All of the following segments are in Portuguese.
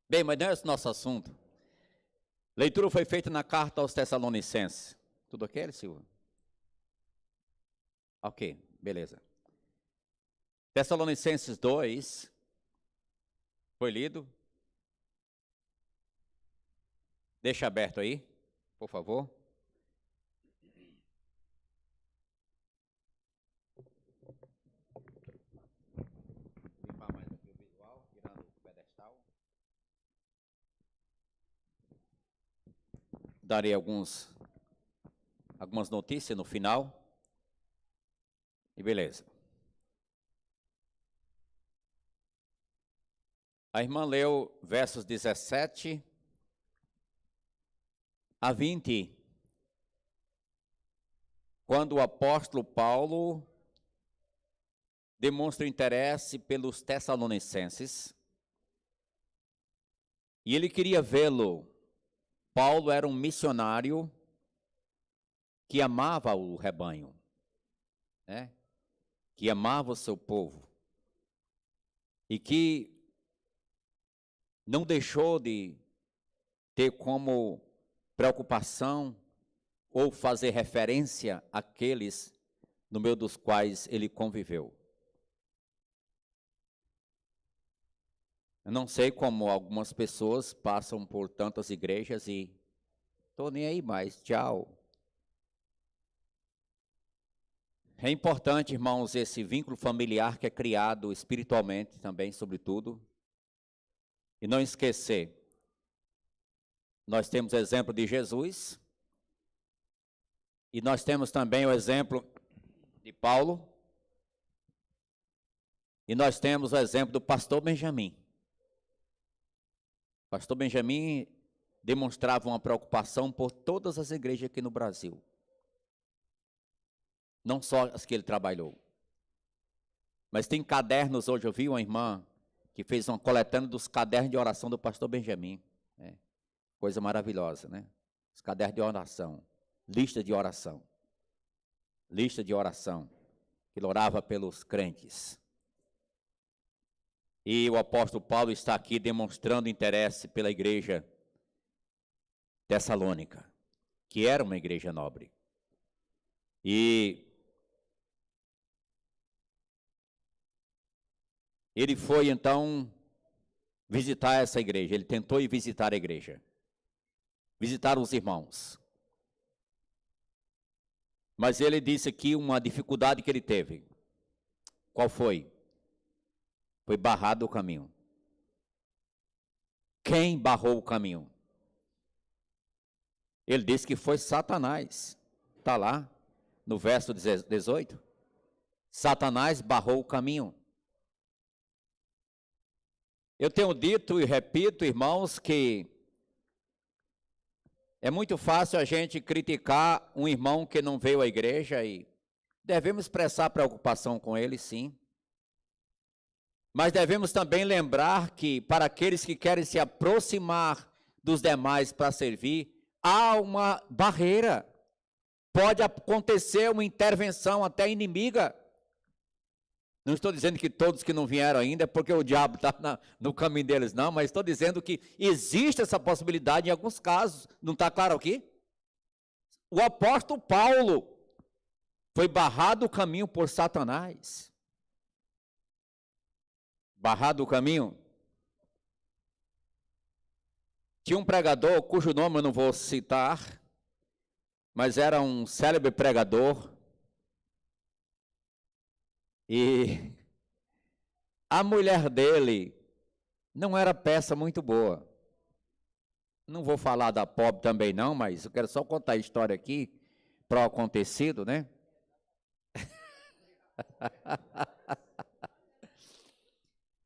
Bem, mas não é esse o nosso assunto. Leitura foi feita na carta aos Tessalonicenses. Tudo ok, Silva? Ok, beleza. Tessalonicenses 2, foi lido? Deixa aberto aí, por favor. Limpar mais aqui o visual, tirando o pedestal. Darei algumas notícias no final. E beleza. A irmã leu versos 17 a 20, quando o apóstolo Paulo demonstra interesse pelos tessalonicenses, e ele queria vê-lo. Paulo era um missionário que amava o rebanho, né? Que amava o seu povo, e que não deixou de ter como preocupação ou fazer referência àqueles no meio dos quais ele conviveu. Eu não sei como algumas pessoas passam por tantas igrejas e estou nem aí mais, tchau. É importante, irmãos, esse vínculo familiar que é criado espiritualmente também, sobretudo. E não esquecer, nós temos o exemplo de Jesus, e nós temos também o exemplo de Paulo, e nós temos o exemplo do pastor Benjamim. O pastor Benjamim demonstrava uma preocupação por todas as igrejas aqui no Brasil. Não só as que ele trabalhou. Mas tem cadernos, hoje eu vi uma irmã que fez uma coletânea dos cadernos de oração do pastor Benjamim. Né? Coisa maravilhosa, né? Os cadernos de oração, lista de oração. Lista de oração, que ele orava pelos crentes. E o apóstolo Paulo está aqui demonstrando interesse pela igreja tessalônica, que era uma igreja nobre. E ele foi, então, visitar essa igreja. Ele tentou ir visitar a igreja. Visitar os irmãos. Mas ele disse aqui uma dificuldade que ele teve. Qual foi? Foi barrado o caminho. Quem barrou o caminho? Ele disse que foi Satanás. Está lá, no verso 18. Satanás barrou o caminho. Eu tenho dito e repito, irmãos, que é muito fácil a gente criticar um irmão que não veio à igreja e devemos expressar preocupação com ele, sim. Mas devemos também lembrar que para aqueles que querem se aproximar dos demais para servir, há uma barreira. Pode acontecer uma intervenção até inimiga. Não estou dizendo que todos que não vieram ainda é porque o diabo está no caminho deles, não, mas estou dizendo que existe essa possibilidade em alguns casos. Não está claro aqui? O apóstolo Paulo foi barrado o caminho por Satanás. Barrado o caminho. Tinha um pregador, cujo nome eu não vou citar, mas era um célebre pregador. E a mulher dele não era peça muito boa. Não vou falar da pobre também não, mas eu quero só contar a história aqui para o acontecido, né?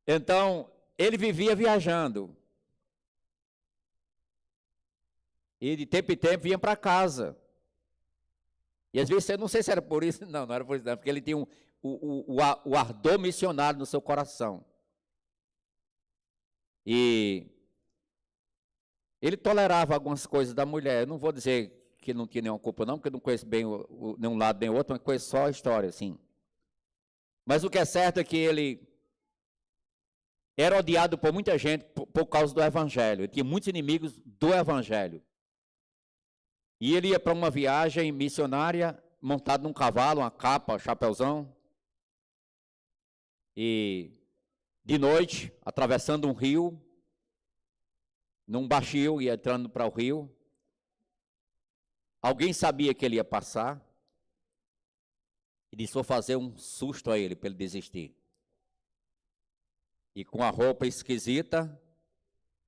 Então, ele vivia viajando. E de tempo em tempo vinha para casa. E às vezes, eu não sei se era por isso, não era por isso, não, porque ele tinha o ardor missionário no seu coração. E ele tolerava algumas coisas da mulher. Eu não vou dizer que não tinha nenhuma culpa, não, porque eu não conheço bem nenhum lado nem outro, mas conheço só a história, assim. Mas o que é certo é que ele era odiado por muita gente por causa do evangelho. Ele tinha muitos inimigos do evangelho. E ele ia para uma viagem missionária, montado num cavalo, uma capa, chapéuzão. E de noite, atravessando um rio, num baixio, ia entrando para o rio. Alguém sabia que ele ia passar. E disse, vou fazer um susto a ele, para ele desistir. E com a roupa esquisita,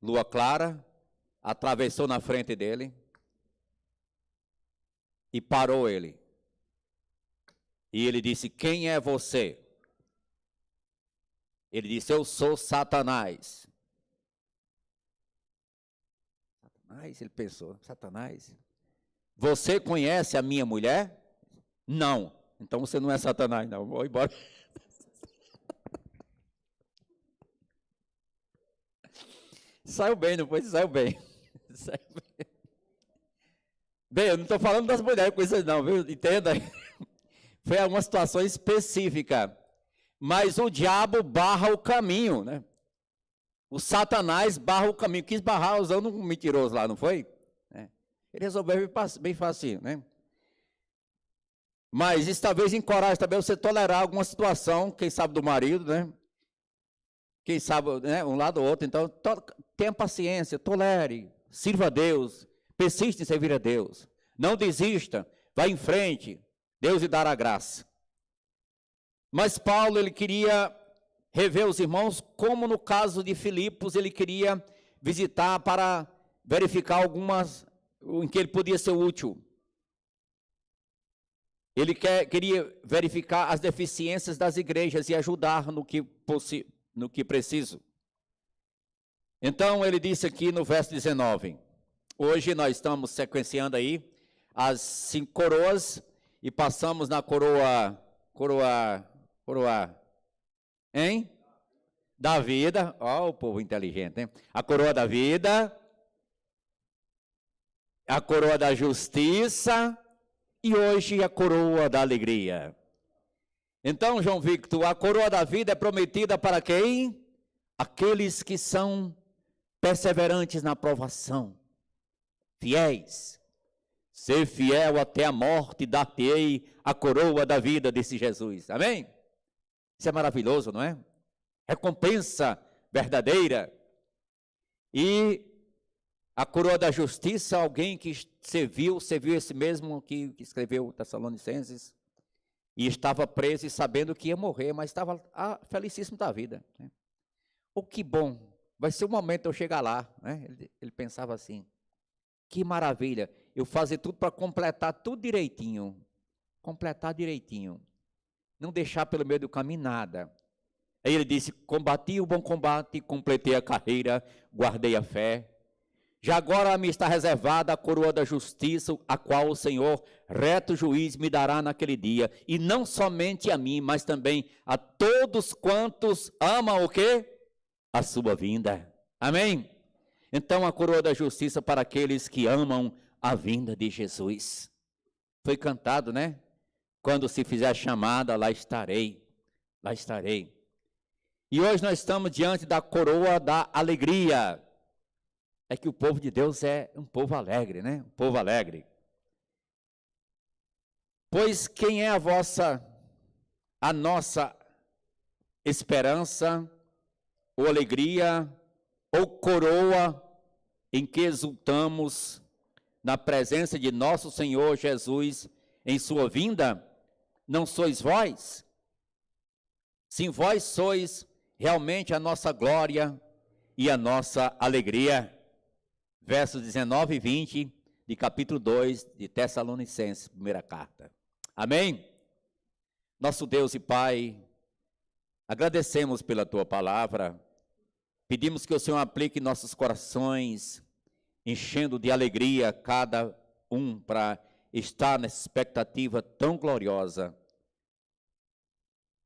lua clara, atravessou na frente dele e parou ele. E ele disse, quem é você? Ele disse, eu sou Satanás. Satanás, ele pensou, Satanás? Você conhece a minha mulher? Não. Então você não é Satanás, não. Vou embora. Saiu bem, não foi? Saiu bem. Saiu bem. Bem, eu não estou falando das mulheres com isso não, viu? Entenda. Foi uma situação específica. Mas o diabo barra o caminho, né? O Satanás barra o caminho. Quis barrar usando um mentiroso lá, não foi? Ele resolveu bem fácil, né? Mas isso talvez encoraje também você tolerar alguma situação, quem sabe do marido, né? Quem sabe, né? Um lado ou outro. Então, tenha paciência, tolere, sirva a Deus, persiste em servir a Deus. Não desista, vá em frente, Deus lhe dará graça. Mas Paulo, ele queria rever os irmãos, como no caso de Filipos, ele queria visitar para verificar algumas em que ele podia ser útil. Ele queria verificar as deficiências das igrejas e ajudar no que preciso. Então, ele disse aqui no verso 19, hoje nós estamos sequenciando aí as 5 coroas e passamos na coroa, hein? Da vida, ó o povo inteligente, hein? A coroa da vida, a coroa da justiça e hoje a coroa da alegria. Então, João Victor, a coroa da vida é prometida para quem? Aqueles que são perseverantes na provação, fiéis. Ser fiel até a morte, dar-te-ei a coroa da vida, disse Jesus. Amém? Isso é maravilhoso, não é? Recompensa verdadeira. E a coroa da justiça, alguém que serviu esse mesmo que escreveu Tessalonicenses, e estava preso e sabendo que ia morrer, mas estava felicíssimo da vida. Né? Oh, que bom, vai ser o momento de eu chegar lá. Né? Ele pensava assim, que maravilha, eu fazer tudo para completar tudo direitinho, não deixar pelo meio do caminho nada. Aí ele disse, combati o bom combate, completei a carreira, guardei a fé. Já agora me está reservada a coroa da justiça, a qual o Senhor, reto juiz, me dará naquele dia. E não somente a mim, mas também a todos quantos amam o quê? A sua vinda. Amém? Então a coroa da justiça para aqueles que amam a vinda de Jesus. Foi cantado, né? Quando se fizer a chamada, lá estarei. Lá estarei. E hoje nós estamos diante da coroa da alegria. É que o povo de Deus é um povo alegre, né? Um povo alegre. Pois quem é a nossa esperança, ou alegria, ou coroa, em que exultamos na presença de nosso Senhor Jesus em sua vinda? Não sois vós? Sim, vós sois realmente a nossa glória e a nossa alegria. Versos 19 e 20 de capítulo 2 de Tessalonicenses, primeira carta. Amém? Nosso Deus e Pai, agradecemos pela Tua palavra, pedimos que o Senhor aplique em nossos corações, enchendo de alegria cada um para estar nessa expectativa tão gloriosa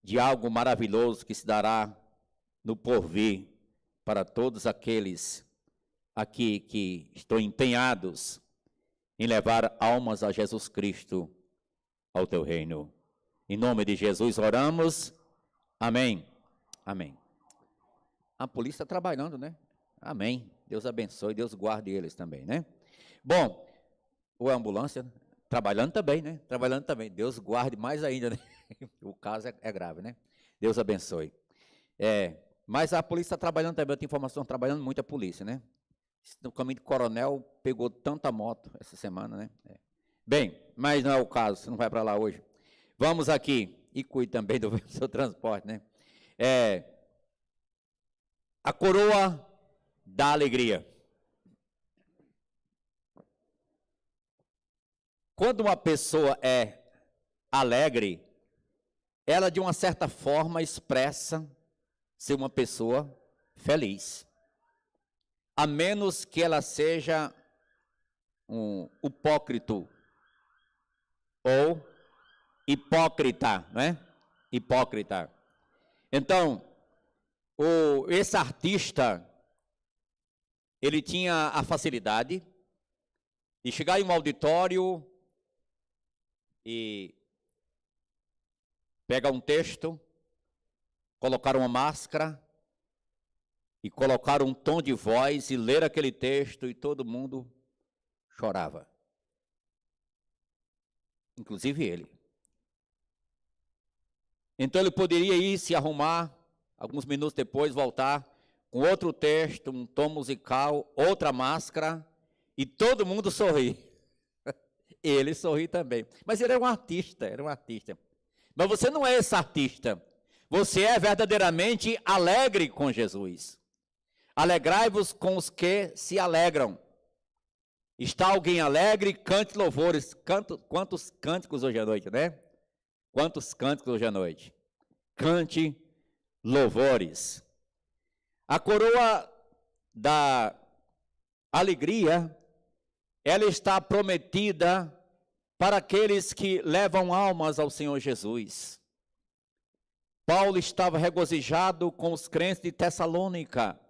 de algo maravilhoso que se dará no porvir para todos aqueles aqui que estão empenhados em levar almas a Jesus Cristo, ao teu reino. Em nome de Jesus oramos. Amém. Amém. A polícia está trabalhando, né? Amém. Deus abençoe, Deus guarde eles também, né? Bom, ou a ambulância, né? Trabalhando também, né? Trabalhando também. Deus guarde mais ainda, né? O caso é grave, né? Deus abençoe. Mas a polícia está trabalhando também, eu tenho informação, trabalhando muito a polícia, né? No caminho do Coronel, pegou tanta moto essa semana, né? Bem, mas não é o caso, você não vai para lá hoje. Vamos aqui, e cuide também do seu transporte, né? A coroa da alegria. Quando uma pessoa é alegre, ela de uma certa forma expressa ser uma pessoa feliz. A menos que ela seja um hipócrito ou hipócrita, não é? Hipócrita. Então, esse artista, ele tinha a facilidade de chegar em um auditório e pegar um texto, colocar uma máscara e colocar um tom de voz e ler aquele texto e todo mundo chorava. Inclusive ele. Então ele poderia ir se arrumar, alguns minutos depois voltar com outro texto, um tom musical, outra máscara e todo mundo sorri. Ele sorri também. Mas ele era um artista, Mas você não é esse artista. Você é verdadeiramente alegre com Jesus. Alegrai-vos com os que se alegram. Está alguém alegre? Cante louvores. Quantos cânticos hoje à noite, né? Quantos cânticos hoje à noite? Cante louvores. A coroa da alegria, ela está prometida para aqueles que levam almas ao Senhor Jesus. Paulo estava regozijado com os crentes de Tessalônica.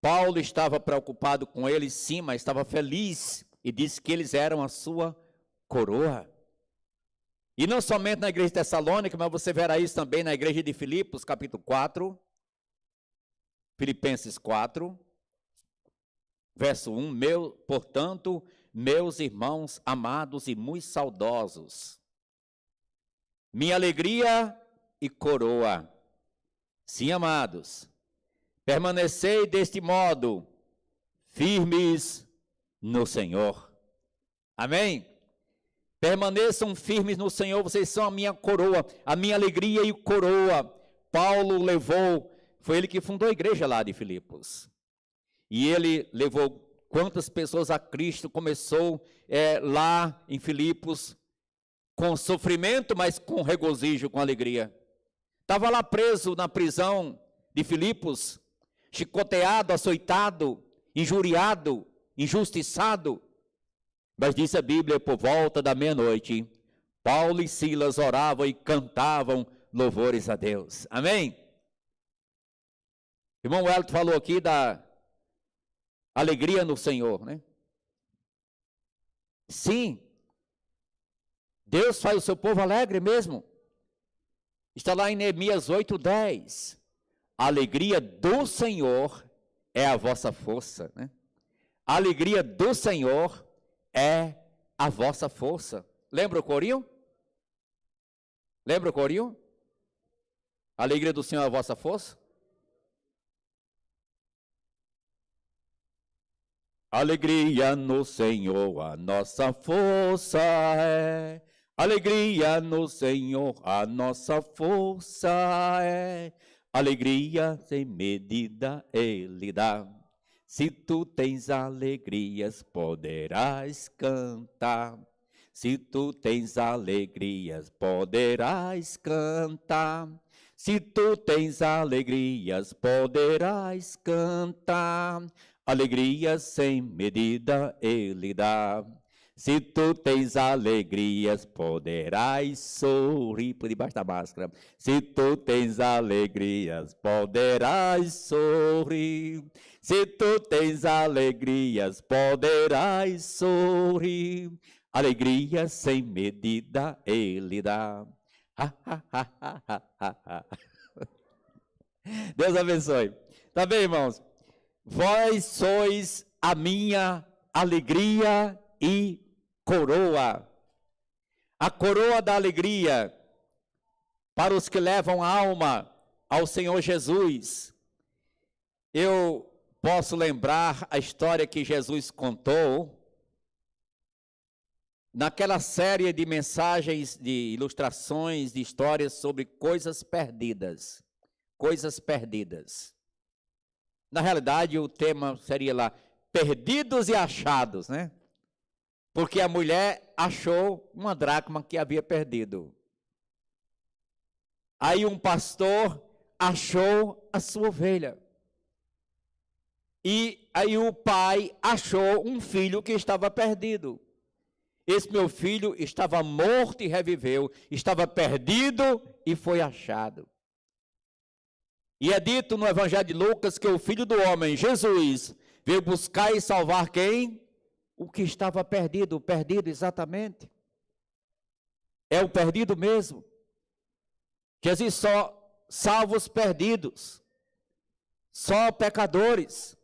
Paulo estava preocupado com eles, sim, mas estava feliz e disse que eles eram a sua coroa. E não somente na igreja de Tessalônica, mas você verá isso também na igreja de Filipos, capítulo 4, Filipenses 4, verso 1, portanto, meus irmãos amados e muito saudosos, minha alegria e coroa, sim, amados, permanecei deste modo, firmes no Senhor. Amém? Permaneçam firmes no Senhor, vocês são a minha coroa, a minha alegria e coroa. Paulo levou, foi ele que fundou a igreja lá de Filipos. E ele levou quantas pessoas a Cristo, começou lá em Filipos, com sofrimento, mas com regozijo, com alegria. Estava lá preso na prisão de Filipos, chicoteado, açoitado, injuriado, injustiçado. Mas diz a Bíblia, por volta da meia-noite, Paulo e Silas oravam e cantavam louvores a Deus. Amém? Irmão Wellington falou aqui da alegria no Senhor, né? Sim, Deus faz o seu povo alegre mesmo. Está lá em Neemias 8:10. A alegria do Senhor é a vossa força, né? A alegria do Senhor é a vossa força. Lembra o corinho? Lembra o corinho? A alegria do Senhor é a vossa força? Alegria no Senhor, a nossa força é. Alegria no Senhor, a nossa força é. Alegria sem medida Ele dá. Se tu tens alegrias, poderás cantar. Se tu tens alegrias, poderás cantar. Se tu tens alegrias, poderás cantar. Alegria sem medida Ele dá. Se tu tens alegrias, poderás sorrir por debaixo da máscara. Se tu tens alegrias, poderás sorrir. Se tu tens alegrias, poderás sorrir. Alegria sem medida Ele dá. Deus abençoe. Tá bem, irmãos? Vós sois a minha alegria e coroa. A coroa da alegria para os que levam a alma ao Senhor Jesus. Eu posso lembrar a história que Jesus contou naquela série de mensagens, de ilustrações, de histórias sobre coisas perdidas. Coisas perdidas. Na realidade, o tema seria lá, perdidos e achados, né? Porque a mulher achou uma dracma que havia perdido. Aí um pastor achou a sua ovelha. E aí o pai achou um filho que estava perdido. Esse meu filho estava morto e reviveu, estava perdido e foi achado. E é dito no Evangelho de Lucas que o Filho do Homem, Jesus, veio buscar e salvar quem? O que estava perdido, o perdido exatamente. É o perdido mesmo. Jesus só salva os perdidos, só pecadores.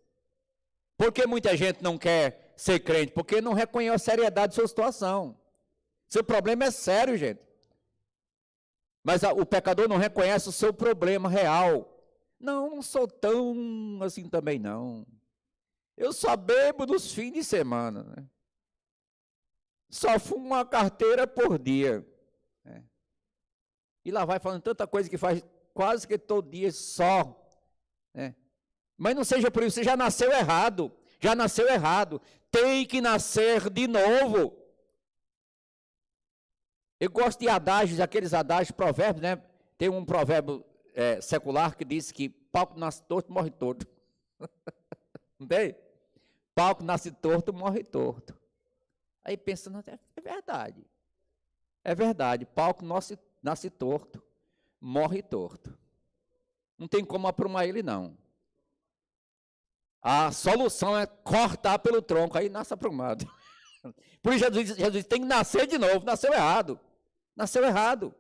Por que muita gente não quer ser crente? Porque não reconhece a seriedade de sua situação. Seu problema é sério, gente. Mas o pecador não reconhece o seu problema real. Não sou tão assim também não. Eu só bebo nos fins de semana, né? Só fumo uma carteira por dia. Né? E lá vai falando tanta coisa que faz quase que todo dia só. Né? Mas não seja por isso, você já nasceu errado. Já nasceu errado. Tem que nascer de novo. Eu gosto de adágios, aqueles adágios, provérbios, né? Tem um provérbio secular que diz que pau que nasce torto, morre torto. Não tem? Pau que nasce torto, morre torto. Aí pensando, é verdade. É verdade, pau que nasce torto, morre torto. Não tem como aprumar ele, não. A solução é cortar pelo tronco, aí nasce aprumado. Por isso Jesus tem que nascer de novo, nasceu errado. Nasceu errado.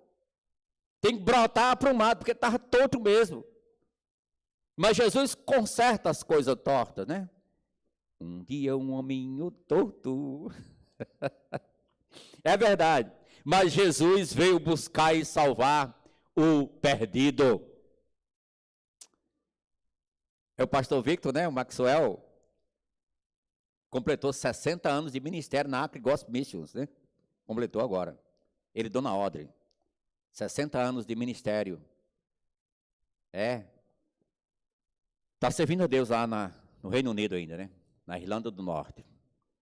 Tem que brotar aprumado, porque estava torto mesmo. Mas Jesus conserta as coisas tortas, né? Um dia um hominho torto. É verdade. Mas Jesus veio buscar e salvar o perdido. É o pastor Victor, né? O Maxwell. Completou 60 anos de ministério na Acre Gospel Missions, né? Completou agora. Ele e Dona Audrey. 60 anos de ministério. Está servindo a Deus lá no Reino Unido ainda, né? Na Irlanda do Norte.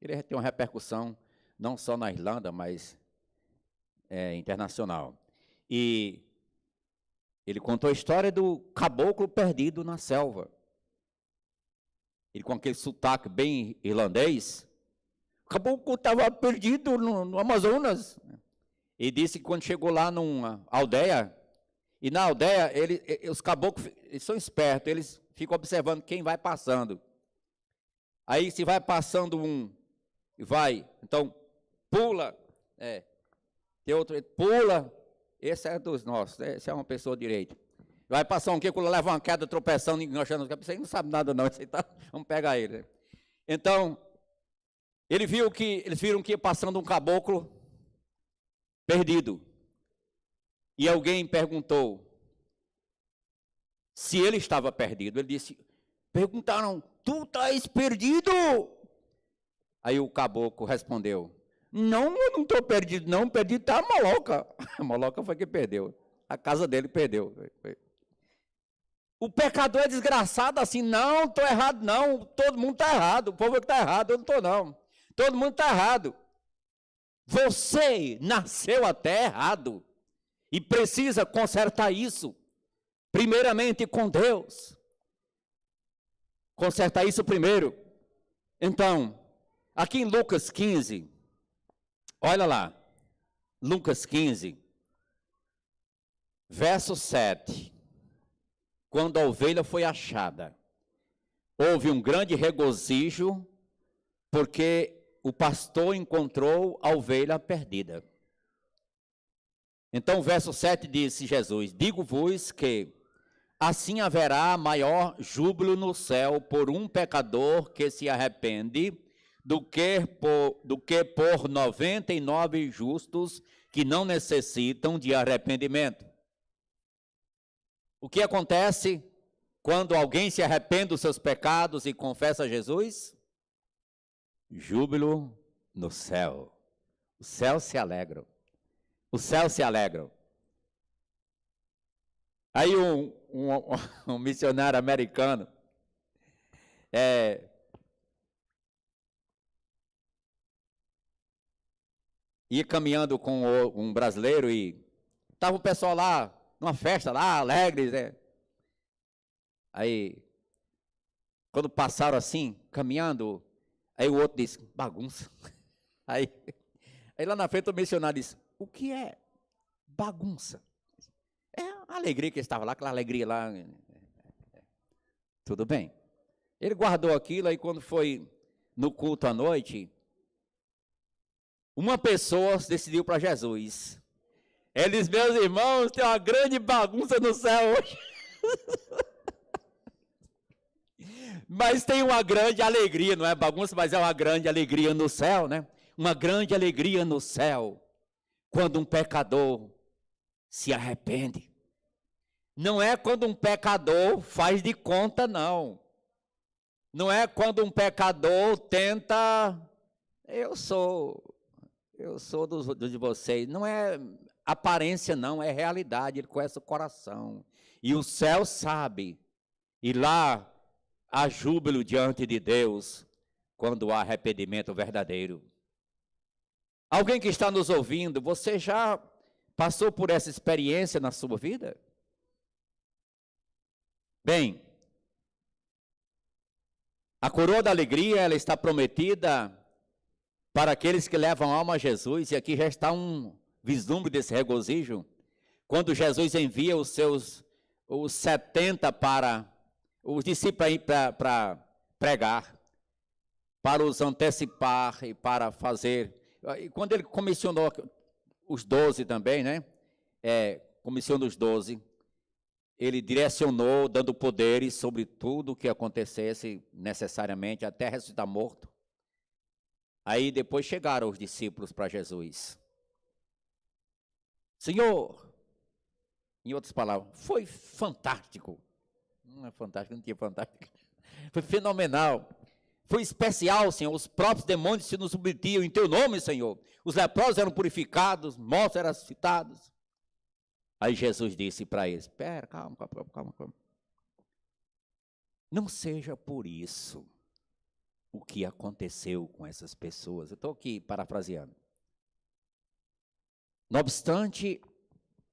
Ele tem uma repercussão não só na Irlanda, mas internacional. E ele contou a história do caboclo perdido na selva. Ele com aquele sotaque bem irlandês. O caboclo estava perdido no Amazonas. E disse que quando chegou lá numa aldeia, e na aldeia, os caboclos eles são espertos, eles ficam observando quem vai passando. Aí se vai passando um, vai, então pula, tem outro, pula, esse é dos nossos, esse é uma pessoa direita. Vai passar um que leva uma queda tropeçando, enganchando, esse aí não sabe nada não, esse aí tá, vamos pegar ele. Então, eles viram que ia passando um caboclo perdido. E alguém perguntou se ele estava perdido. Ele disse, perguntaram, tu estás perdido? Aí o caboclo respondeu, não, eu não estou perdido não, perdido está a Moloca. A Moloca foi que perdeu, a casa dele perdeu. O pecador é desgraçado assim, não, estou errado não, todo mundo está errado, o povo é que está errado, eu não estou não. Todo mundo está errado. Você nasceu até errado e precisa consertar isso, primeiramente com Deus. Consertar isso primeiro. Então, aqui em Lucas 15, olha lá, Lucas 15, verso 7. Quando a ovelha foi achada, houve um grande regozijo, porque o pastor encontrou a ovelha perdida. Então, o verso 7 disse Jesus, digo-vos que assim haverá maior júbilo no céu por um pecador que se arrepende, do que por 99 justos que não necessitam de arrependimento. O que acontece quando alguém se arrepende dos seus pecados e confessa a Jesus? Júbilo no céu. Os céus se alegram. Os céus se alegram. Aí um missionário americano ia caminhando com um brasileiro e estava o pessoal lá, numa festa lá, alegres, né? Aí, quando passaram assim, caminhando, aí o outro disse, bagunça. Aí lá na frente o missionário disse, o que é bagunça? É a alegria que estava lá, aquela alegria lá. Tudo bem. Ele guardou aquilo, aí quando foi no culto à noite, uma pessoa decidiu para Jesus. Ele disse, meus irmãos, tem uma grande bagunça no céu hoje. Mas tem uma grande alegria, não é bagunça, mas é uma grande alegria no céu, né? Uma grande alegria no céu, quando um pecador se arrepende. Não é quando um pecador faz de conta, não. Não é quando um pecador tenta, eu sou de vocês. Não é aparência, não, é realidade. Ele conhece o coração. E o céu sabe. E lá há júbilo diante de Deus quando há arrependimento verdadeiro. Alguém que está nos ouvindo, você já passou por essa experiência na sua vida? Bem, a coroa da alegria, ela está prometida para aqueles que levam a alma a Jesus, e aqui já está um vislumbre desse regozijo, quando Jesus envia os 70 para os discípulos para pregar, para os antecipar e para fazer. E quando ele comissionou os 12 também, né? Comissionou os 12, ele direcionou, dando poderes sobre tudo o que acontecesse necessariamente, até ressuscitar morto. Aí depois chegaram os discípulos para Jesus. Senhor, em outras palavras, foi fantástico. Não é fantástico, não tinha fantástico. Foi fenomenal. Foi especial, Senhor. Os próprios demônios se nos submetiam em teu nome, Senhor. Os leprosos eram purificados, mortos eram ressuscitados. Aí Jesus disse para eles, espera, calma. Não seja por isso o que aconteceu com essas pessoas. Eu estou aqui parafraseando. Não obstante,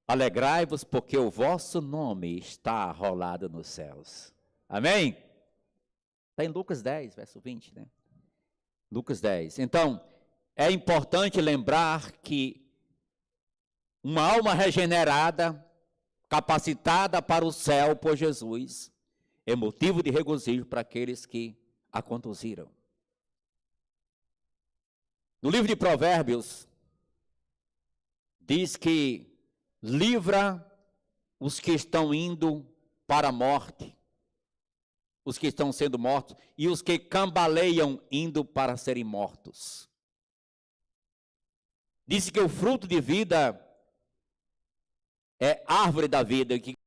alegrai-vos, porque o vosso nome está arrolado nos céus. Amém? Está em Lucas 10, verso 20, né? Lucas 10. Então, é importante lembrar que uma alma regenerada, capacitada para o céu por Jesus, é motivo de regozijo para aqueles que a conduziram. No livro de Provérbios, diz que livra os que estão indo para a morte, os que estão sendo mortos, e os que cambaleiam indo para serem mortos. Diz que o fruto de vida é árvore da vida, que